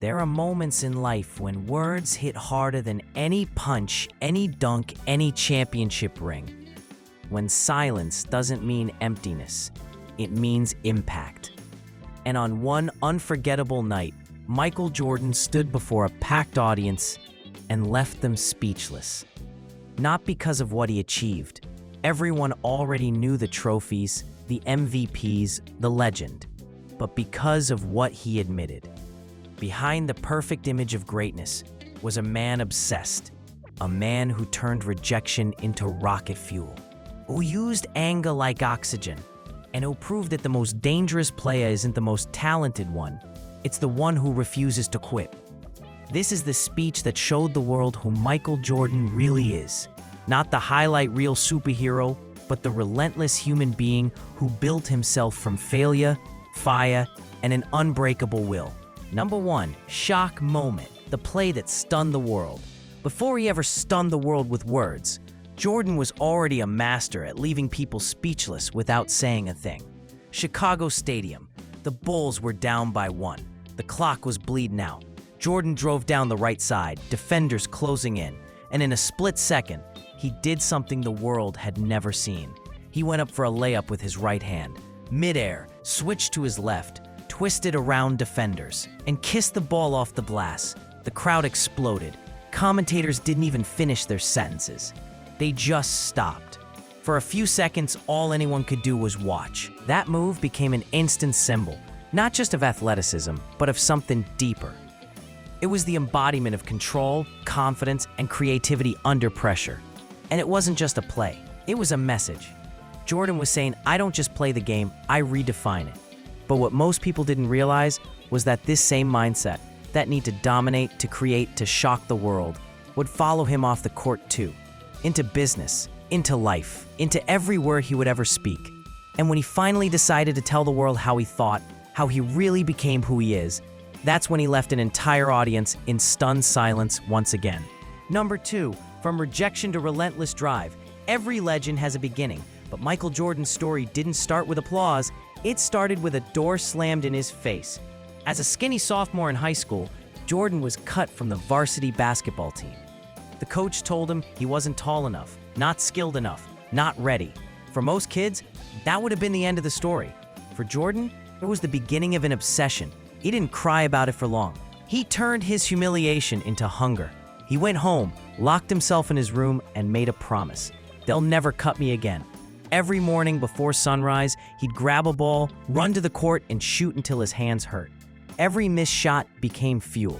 There are moments in life when words hit harder than any punch, any dunk, any championship ring. When silence doesn't mean emptiness, it means impact. And on one unforgettable night, Michael Jordan stood before a packed audience and left them speechless. Not because of what he achieved. Everyone already knew the trophies, the MVPs, the legend. But because of what he admitted. Behind the perfect image of greatness was a man obsessed, a man who turned rejection into rocket fuel, who used anger like oxygen, and who proved that the most dangerous player isn't the most talented one, it's the one who refuses to quit. This is the speech that showed the world who Michael Jordan really is. Not the highlight reel superhero, but the relentless human being who built himself from failure, fire, and an unbreakable will. Number 1, shock moment, the play that stunned the world. Before he ever stunned the world with words, Jordan was already a master at leaving people speechless without saying a thing. Chicago Stadium. The Bulls were down by 1. The clock was bleeding out. Jordan drove down the right side, defenders closing in, and in a split second, he did something the world had never seen. He went up for a layup with his right hand. Midair, switched to his left, twisted around defenders, and kissed the ball off the glass. The crowd exploded. Commentators didn't even finish their sentences. They just stopped. For a few seconds, all anyone could do was watch. That move became an instant symbol, not just of athleticism, but of something deeper. It was the embodiment of control, confidence, and creativity under pressure. And it wasn't just a play, it was a message. Jordan was saying, I don't just play the game, I redefine it. But what most people didn't realize was that this same mindset, that need to dominate, to create, to shock the world, would follow him off the court too. Into business, into life, into every word he would ever speak. And when he finally decided to tell the world how he thought, how he really became who he is, that's when he left an entire audience in stunned silence once again. Number 2, from rejection to relentless drive. Every legend has a beginning, but Michael Jordan's story didn't start with applause. It started with a door slammed in his face. As a skinny sophomore in high school, Jordan was cut from the varsity basketball team. The coach told him he wasn't tall enough, not skilled enough, not ready. For most kids, that would have been the end of the story. For Jordan, it was the beginning of an obsession. He didn't cry about it for long. He turned his humiliation into hunger. He went home, locked himself in his room, and made a promise. They'll never cut me again. Every morning before sunrise, he'd grab a ball, run to the court, and shoot until his hands hurt. Every missed shot became fuel.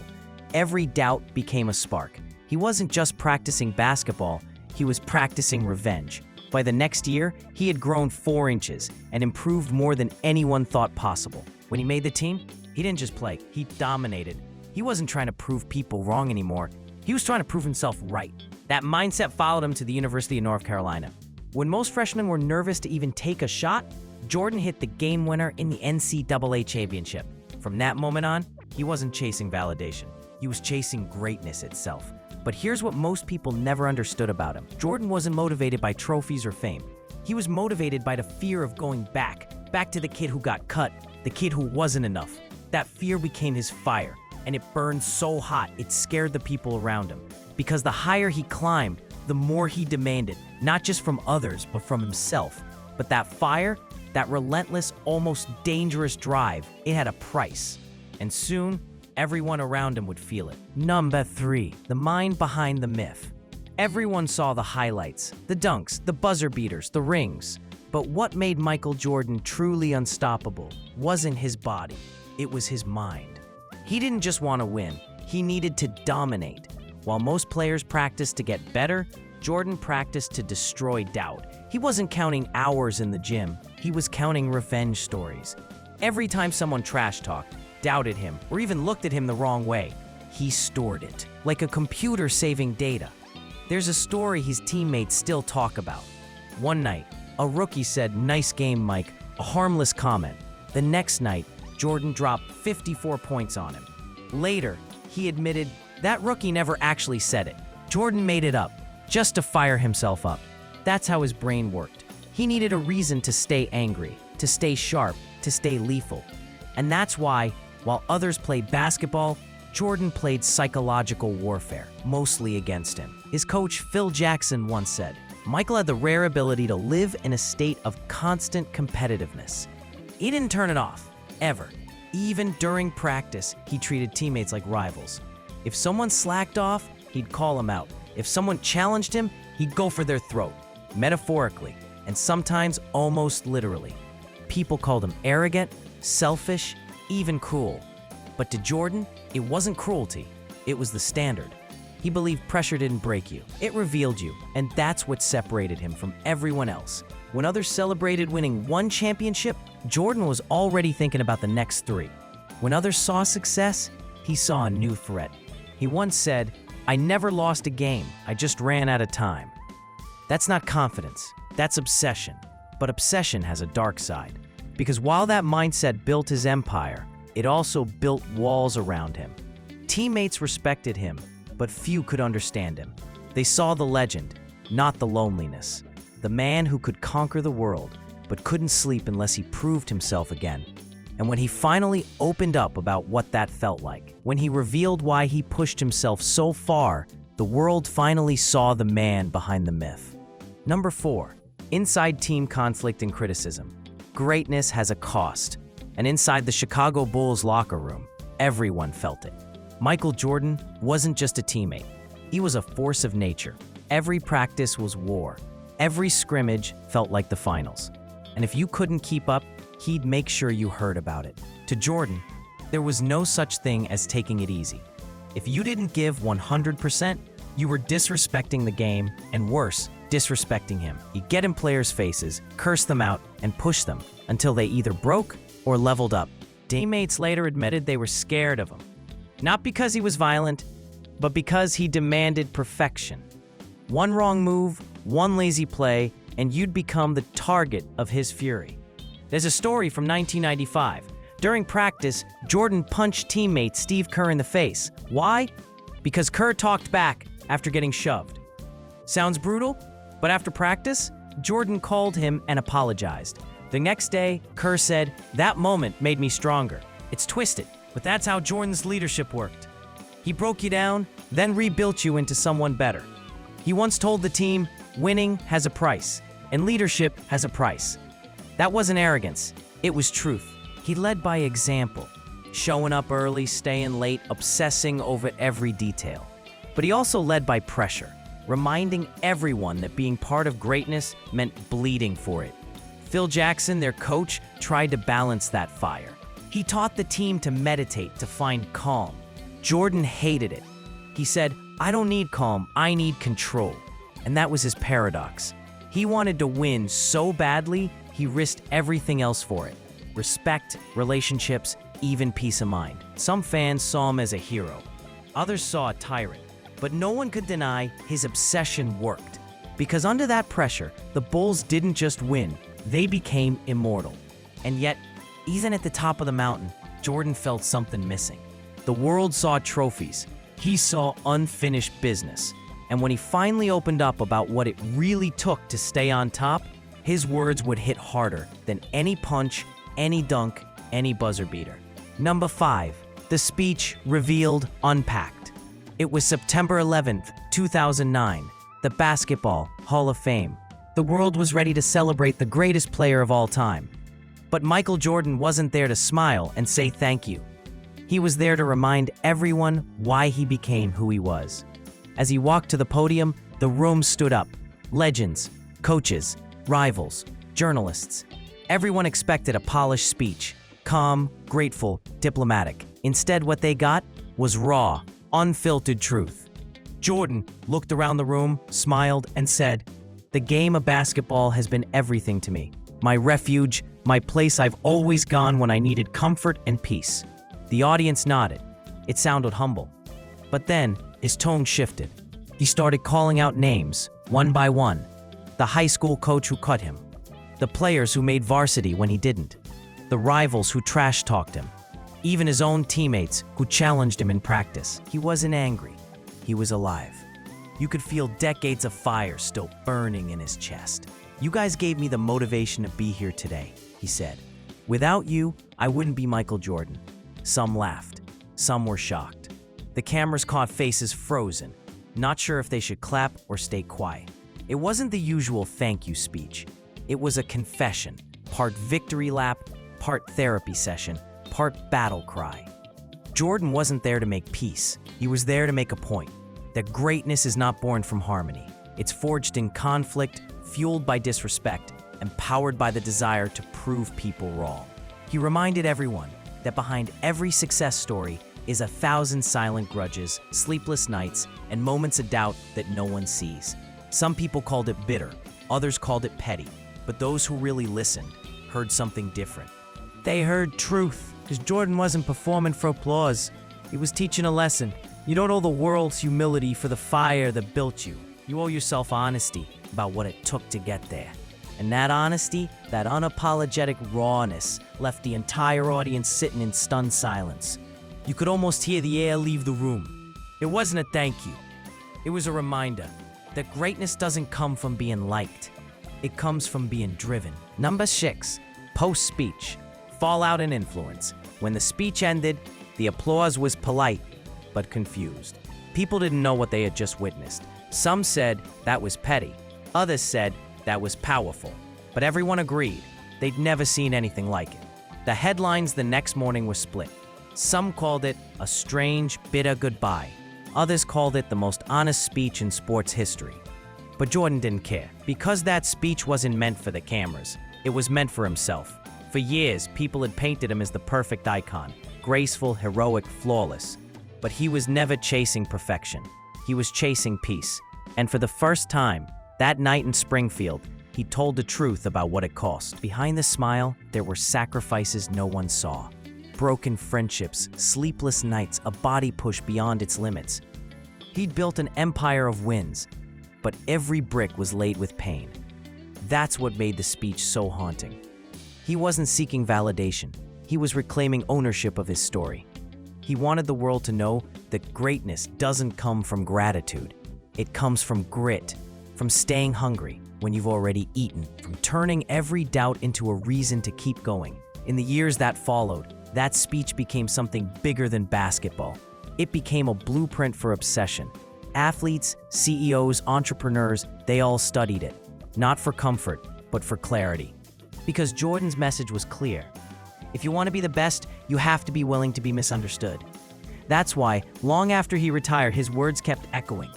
Every doubt became a spark. He wasn't just practicing basketball, he was practicing revenge. By the next year, he had grown 4 inches and improved more than anyone thought possible. When he made the team, he didn't just play, he dominated. He wasn't trying to prove people wrong anymore. He was trying to prove himself right. That mindset followed him to the University of North Carolina. When most freshmen were nervous to even take a shot, Jordan hit the game winner in the NCAA championship. From that moment on, he wasn't chasing validation. He was chasing greatness itself. But here's what most people never understood about him. Jordan wasn't motivated by trophies or fame. He was motivated by the fear of going back to the kid who got cut, the kid who wasn't enough. That fear became his fire, and it burned so hot it scared the people around him. Because the higher he climbed, the more he demanded, not just from others, but from himself. But that fire, that relentless, almost dangerous drive, it had a price. And soon, everyone around him would feel it. Number 3, the mind behind the myth. Everyone saw the highlights, the dunks, the buzzer beaters, the rings. But what made Michael Jordan truly unstoppable wasn't his body, it was his mind. He didn't just want to win, he needed to dominate. While most players practiced to get better, Jordan practiced to destroy doubt. He wasn't counting hours in the gym, he was counting revenge stories. Every time someone trash talked, doubted him, or even looked at him the wrong way, he stored it, like a computer saving data. There's a story his teammates still talk about. One night, a rookie said, "Nice game, Mike," a harmless comment. The next night, Jordan dropped 54 points on him. Later, he admitted that rookie never actually said it. Jordan made it up, just to fire himself up. That's how his brain worked. He needed a reason to stay angry, to stay sharp, to stay lethal. And that's why, while others played basketball, Jordan played psychological warfare, mostly against him. His coach, Phil Jackson, once said, Michael had the rare ability to live in a state of constant competitiveness. He didn't turn it off, ever. Even during practice, he treated teammates like rivals. If someone slacked off, he'd call them out. If someone challenged him, he'd go for their throat, metaphorically, and sometimes almost literally. People called him arrogant, selfish, even cruel. But to Jordan, it wasn't cruelty, it was the standard. He believed pressure didn't break you, it revealed you, and that's what separated him from everyone else. When others celebrated winning one championship, Jordan was already thinking about the next 3. When others saw success, he saw a new threat. He once said, I never lost a game, I just ran out of time. That's not confidence, that's obsession. But obsession has a dark side. Because while that mindset built his empire, it also built walls around him. Teammates respected him, but few could understand him. They saw the legend, not the loneliness. The man who could conquer the world, but couldn't sleep unless he proved himself again. And when he finally opened up about what that felt like, when he revealed why he pushed himself so far, the world finally saw the man behind the myth. Number 4, inside team conflict and criticism. Greatness has a cost, and inside the Chicago Bulls locker room, everyone felt it. Michael Jordan wasn't just a teammate. He was a force of nature. Every practice was war. Every scrimmage felt like the finals. And if you couldn't keep up, he'd make sure you heard about it. To Jordan, there was no such thing as taking it easy. If you didn't give 100%, you were disrespecting the game, and worse, disrespecting him. He'd get in players' faces, curse them out, and push them until they either broke or leveled up. Teammates later admitted they were scared of him. Not because he was violent, but because he demanded perfection. One wrong move, one lazy play, and you'd become the target of his fury. There's a story from 1995. During practice, Jordan punched teammate Steve Kerr in the face. Why? Because Kerr talked back after getting shoved. Sounds brutal? But after practice, Jordan called him and apologized. The next day, Kerr said, "That moment made me stronger." It's twisted, but that's how Jordan's leadership worked. He broke you down, then rebuilt you into someone better. He once told the team, winning has a price, and leadership has a price. That wasn't arrogance, it was truth. He led by example, showing up early, staying late, obsessing over every detail. But he also led by pressure, reminding everyone that being part of greatness meant bleeding for it. Phil Jackson, their coach, tried to balance that fire. He taught the team to meditate, to find calm. Jordan hated it. He said, "I don't need calm, I need control." And that was his paradox. He wanted to win so badly, he risked everything else for it. Respect, relationships, even peace of mind. Some fans saw him as a hero. Others saw a tyrant. But no one could deny his obsession worked. Because under that pressure, the Bulls didn't just win, they became immortal. And yet, even at the top of the mountain, Jordan felt something missing. The world saw trophies. He saw unfinished business. And when he finally opened up about what it really took to stay on top, his words would hit harder than any punch, any dunk, any buzzer beater. Number 5, the speech revealed, unpacked. It was September 11th, 2009, the Basketball Hall of Fame. The world was ready to celebrate the greatest player of all time. But Michael Jordan wasn't there to smile and say thank you. He was there to remind everyone why he became who he was. As he walked to the podium, the room stood up. Legends, coaches, rivals, journalists. Everyone expected a polished speech, calm, grateful, diplomatic. Instead, what they got was raw, unfiltered truth. Jordan looked around the room, smiled, and said, "The game of basketball has been everything to me. My refuge, my place I've always gone when I needed comfort and peace." The audience nodded. It sounded humble. But then, his tone shifted. He started calling out names, one by one. The high school coach who cut him. The players who made varsity when he didn't. The rivals who trash-talked him. Even his own teammates who challenged him in practice. He wasn't angry. He was alive. You could feel decades of fire still burning in his chest. "You guys gave me the motivation to be here today," he said. "Without you, I wouldn't be Michael Jordan." Some laughed. Some were shocked. The cameras caught faces frozen, not sure if they should clap or stay quiet. It wasn't the usual thank you speech. It was a confession, part victory lap, part therapy session, part battle cry. Jordan wasn't there to make peace. He was there to make a point, that greatness is not born from harmony. It's forged in conflict, fueled by disrespect, and powered by the desire to prove people wrong. He reminded everyone that behind every success story is 1,000 silent grudges, sleepless nights, and moments of doubt that no one sees. Some people called it bitter, others called it petty, but those who really listened heard something different. They heard truth, because Jordan wasn't performing for applause. He was teaching a lesson. You don't owe the world's humility for the fire that built you. You owe yourself honesty about what it took to get there. And that honesty, that unapologetic rawness, left the entire audience sitting in stunned silence. You could almost hear the air leave the room. It wasn't a thank you. It was a reminder that greatness doesn't come from being liked. It comes from being driven. Number 6, post-speech, fallout and influence. When the speech ended, the applause was polite, but confused. People didn't know what they had just witnessed. Some said that was petty. Others said that was powerful. But everyone agreed they'd never seen anything like it. The headlines the next morning were split. Some called it a strange, bitter goodbye. Others called it the most honest speech in sports history. But Jordan didn't care. Because that speech wasn't meant for the cameras, it was meant for himself. For years, people had painted him as the perfect icon, graceful, heroic, flawless. But he was never chasing perfection. He was chasing peace. And for the first time, that night in Springfield, he told the truth about what it cost. Behind the smile, there were sacrifices no one saw. Broken friendships, sleepless nights, a body push beyond its limits. He'd built an empire of wins, but every brick was laid with pain. That's what made the speech so haunting. He wasn't seeking validation. He was reclaiming ownership of his story. He wanted the world to know that greatness doesn't come from gratitude. It comes from grit, from staying hungry when you've already eaten, from turning every doubt into a reason to keep going. In the years that followed, that speech became something bigger than basketball. It became a blueprint for obsession. Athletes, CEOs, entrepreneurs, they all studied it. Not for comfort, but for clarity. Because Jordan's message was clear. If you want to be the best, you have to be willing to be misunderstood. That's why, long after he retired, his words kept echoing.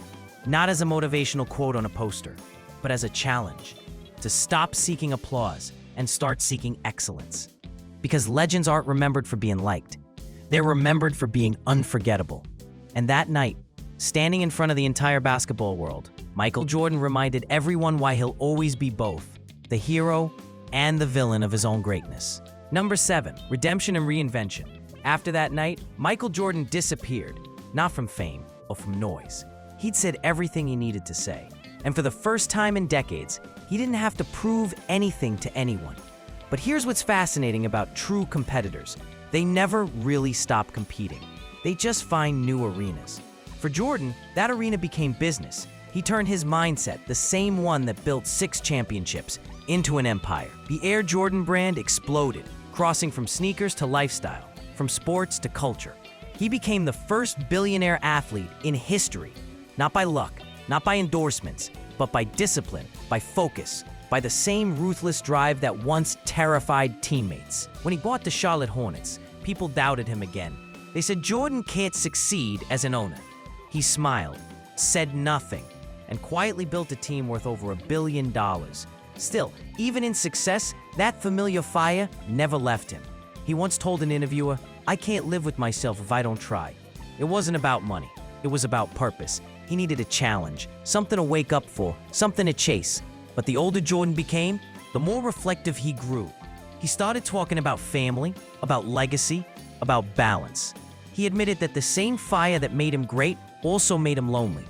Not as a motivational quote on a poster, but as a challenge. To stop seeking applause and start seeking excellence. Because legends aren't remembered for being liked. They're remembered for being unforgettable. And that night, standing in front of the entire basketball world, Michael Jordan reminded everyone why he'll always be both the hero and the villain of his own greatness. Number 7, redemption and reinvention. After that night, Michael Jordan disappeared, not from fame or from noise. He'd said everything he needed to say. And for the first time in decades, he didn't have to prove anything to anyone. But here's what's fascinating about true competitors. They never really stop competing. They just find new arenas. For Jordan, that arena became business. He turned his mindset, the same one that built 6 championships, into an empire. The Air Jordan brand exploded, crossing from sneakers to lifestyle, from sports to culture. He became the first billionaire athlete in history, not by luck, not by endorsements, but by discipline, by focus, by the same ruthless drive that once terrified teammates. When he bought the Charlotte Hornets, people doubted him again. They said Jordan can't succeed as an owner. He smiled, said nothing, and quietly built a team worth over $1 billion. Still, even in success, that familiar fire never left him. He once told an interviewer, "I can't live with myself if I don't try." It wasn't about money. It was about purpose. He needed a challenge, something to wake up for, something to chase. But the older Jordan became, the more reflective he grew. He started talking about family, about legacy, about balance. He admitted that the same fire that made him great also made him lonely.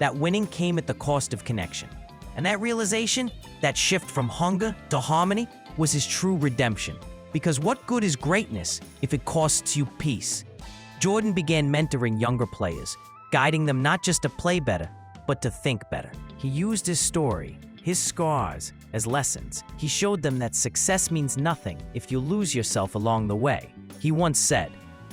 That winning came at the cost of connection. And that realization, that shift from hunger to harmony, was his true redemption. Because what good is greatness if it costs you peace? Jordan began mentoring younger players, guiding them not just to play better, but to think better. He used his story, his scars, as lessons. He showed them that success means nothing if you lose yourself along the way. He once said,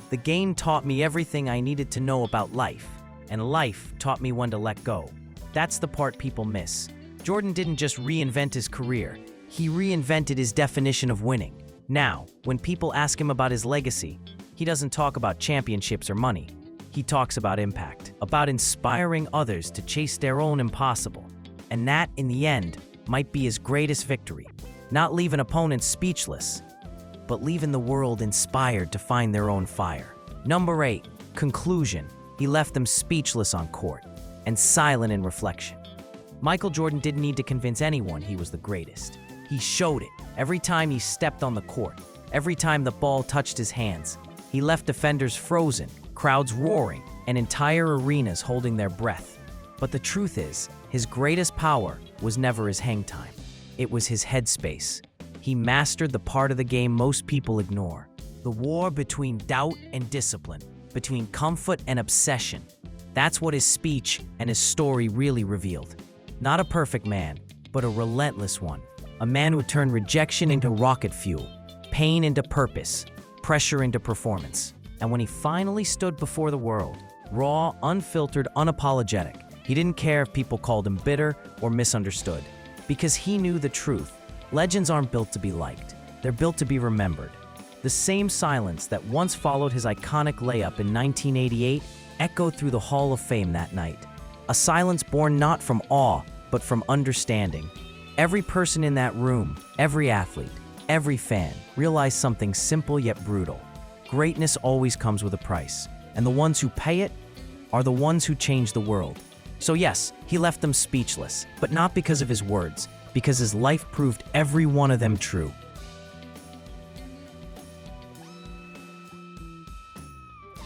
The game taught me everything I needed to know about life, and life taught me when to let go. That's the part people miss. Jordan didn't just reinvent his career, he reinvented his definition of winning. Now, when people ask him about his legacy, he doesn't talk about championships or money. He talks about impact, about inspiring others to chase their own impossible. And that, in the end, might be his greatest victory. Not leaving opponents speechless, but leaving the world inspired to find their own fire. Number 8, conclusion. He left them speechless on court and silent in reflection. Michael Jordan didn't need to convince anyone he was the greatest. He showed it every time he stepped on the court, every time the ball touched his hands. He left defenders frozen, crowds roaring, and entire arenas holding their breath. But the truth is, his greatest power was never his hang time. It was his headspace. He mastered the part of the game most people ignore. The war between doubt and discipline, between comfort and obsession. That's what his speech and his story really revealed. Not a perfect man, but a relentless one. A man who turned rejection into rocket fuel, pain into purpose, pressure into performance. And when he finally stood before the world, raw, unfiltered, unapologetic, he didn't care if people called him bitter or misunderstood. Because he knew the truth. Legends aren't built to be liked. They're built to be remembered. The same silence that once followed his iconic layup in 1988 echoed through the Hall of Fame that night. A silence born not from awe, but from understanding. Every person in that room, every athlete, every fan realized something simple yet brutal. Greatness always comes with a price, and the ones who pay it are the ones who change the world. So yes, he left them speechless, but not because of his words, because his life proved every one of them true.